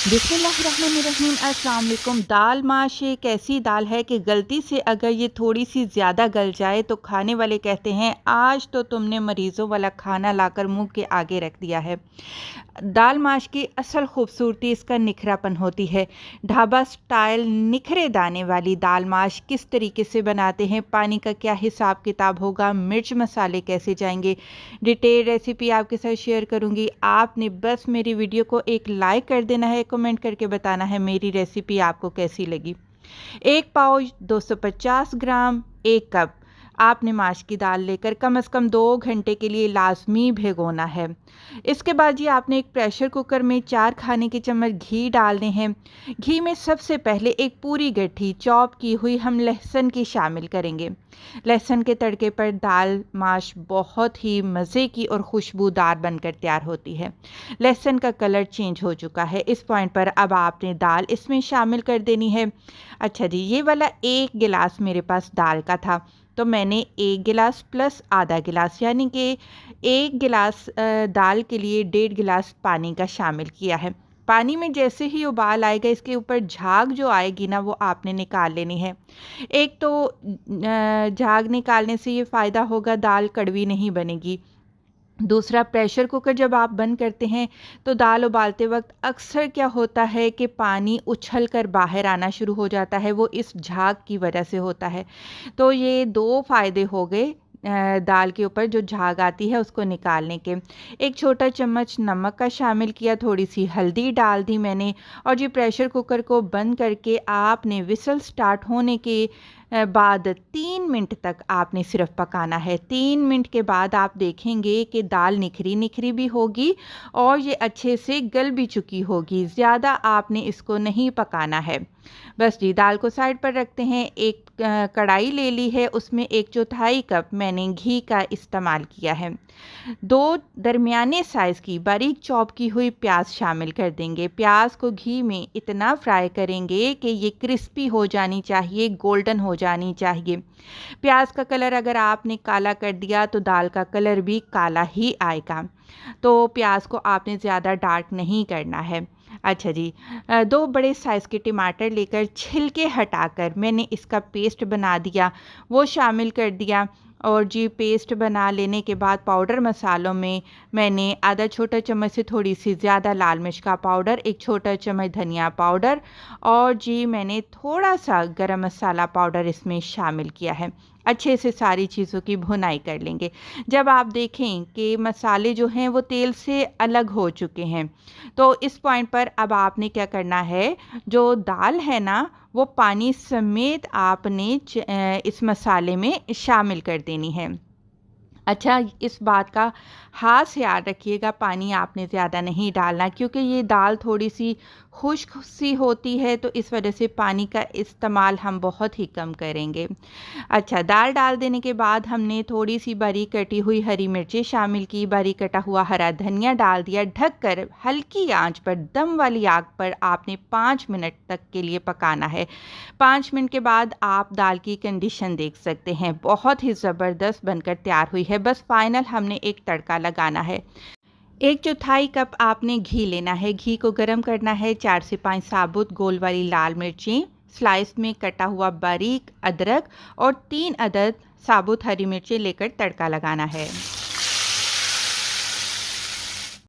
बिस्मिल्लाहिर्रहमानिर्रहीम। अस्सलाम वालेकुम। दाल माश एक ऐसी दाल है कि गलती से अगर ये थोड़ी सी ज़्यादा गल जाए तो खाने वाले कहते हैं आज तो तुमने मरीज़ों वाला खाना लाकर मुंह के आगे रख दिया है। दाल माश की असल खूबसूरती इसका निखरापन होती है। ढाबा स्टाइल निखरे दाने वाली दाल माश किस तरीके से बनाते हैं, पानी का क्या हिसाब किताब होगा, मिर्च मसाले कैसे जाएंगे, डिटेल रेसिपी आपके साथ शेयर करूंगी। आपने बस मेरी वीडियो को एक लाइक कर देना है, कमेंट करके बताना है मेरी रेसिपी आपको कैसी लगी। एक पाव 250 ग्राम, एक कप आपने माश की दाल लेकर कम से कम 2 घंटे के लिए लाजमी भिगोना है। इसके बाद जी आपने एक प्रेशर कुकर में 4 खाने के चम्मच घी डालने हैं। घी में सबसे पहले एक पूरी गट्ठी चॉप की हुई हम लहसुन की शामिल करेंगे। लहसुन के तड़के पर दाल माश बहुत ही मज़े की और खुशबूदार बनकर तैयार होती है। लहसुन का कलर चेंज हो चुका है। इस पॉइंट पर अब आपने दाल इसमें शामिल कर देनी है। अच्छा जी, ये वाला 1 गिलास मेरे पास दाल का था, तो मैंने 1 गिलास प्लस आधा गिलास यानी कि 1 गिलास दाल के लिए 1.5 गिलास पानी का शामिल किया है। पानी में जैसे ही उबाल आएगा इसके ऊपर झाग जो आएगी ना वो आपने निकाल लेनी है। एक तो झाग निकालने से ये फ़ायदा होगा, दाल कड़वी नहीं बनेगी। दूसरा, प्रेशर कुकर जब आप बंद करते हैं तो दाल उबालते वक्त अक्सर क्या होता है कि पानी उछल कर बाहर आना शुरू हो जाता है, वो इस झाग की वजह से होता है। तो ये 2 फ़ायदे हो गए दाल के ऊपर जो झाग आती है उसको निकालने के। एक छोटा चम्मच नमक का शामिल किया, थोड़ी सी हल्दी डाल दी मैंने, और जी प्रेशर कुकर को बंद करके आपने विसल स्टार्ट होने के बाद 3 मिनट तक आपने सिर्फ पकाना है। 3 मिनट के बाद आप देखेंगे कि दाल निखरी निखरी भी होगी और ये अच्छे से गल भी चुकी होगी। ज़्यादा आपने इसको नहीं पकाना है। बस जी, दाल को साइड पर रखते हैं। एक कढ़ाई ले ली है, उसमें 1/4 कप मैंने घी का इस्तेमाल किया है। 2 दरमियाने साइज़ की बारीक चॉप की हुई प्याज शामिल कर देंगे। प्याज को घी में इतना फ्राई करेंगे कि ये क्रिस्पी हो जानी चाहिए, गोल्डन हो जानी चाहिए। प्याज का कलर अगर आपने काला कर दिया तो दाल का कलर भी काला ही आएगा। तो प्याज को आपने ज़्यादा डार्क नहीं करना है। अच्छा जी, 2 बड़े साइज़ के टमाटर लेकर छिलके हटाकर मैंने इसका पेस्ट बना दिया, वो शामिल कर दिया। और जी पेस्ट बना लेने के बाद पाउडर मसालों में मैंने आधा छोटा चम्मच से थोड़ी सी ज़्यादा लाल मिर्च का पाउडर, 1 छोटा चम्मच धनिया पाउडर और जी मैंने थोड़ा सा गरम मसाला पाउडर इसमें शामिल किया है। अच्छे से सारी चीज़ों की भुनाई कर लेंगे। जब आप देखें कि मसाले जो हैं वो तेल से अलग हो चुके हैं तो इस पॉइंट पर अब आपने क्या करना है, जो दाल है ना वो पानी समेत आपने इस मसाले में शामिल कर देनी है। अच्छा, इस बात का ख़ास याद रखिएगा, पानी आपने ज़्यादा नहीं डालना क्योंकि ये दाल थोड़ी सी खुश्क सी होती है, तो इस वजह से पानी का इस्तेमाल हम बहुत ही कम करेंगे। अच्छा, दाल डाल देने के बाद हमने थोड़ी सी बारीक कटी हुई हरी मिर्चें शामिल की, बारीक कटा हुआ हरा धनिया डाल दिया। ढककर हल्की आंच पर दम वाली आग पर आपने 5 मिनट तक के लिए पकाना है। 5 मिनट के बाद आप दाल की कंडीशन देख सकते हैं, बहुत ही ज़बरदस्त बनकर तैयार हुई है। बस फाइनल हमने एक तड़का लगाना है। 1/4 कप आपने घी लेना है। घी को गर्म करना है। 4 से 5 साबुत गोल वाली लाल मिर्चें, स्लाइस में कटा हुआ बारीक अदरक और 3 अदद साबुत हरी मिर्चें लेकर तड़का लगाना है।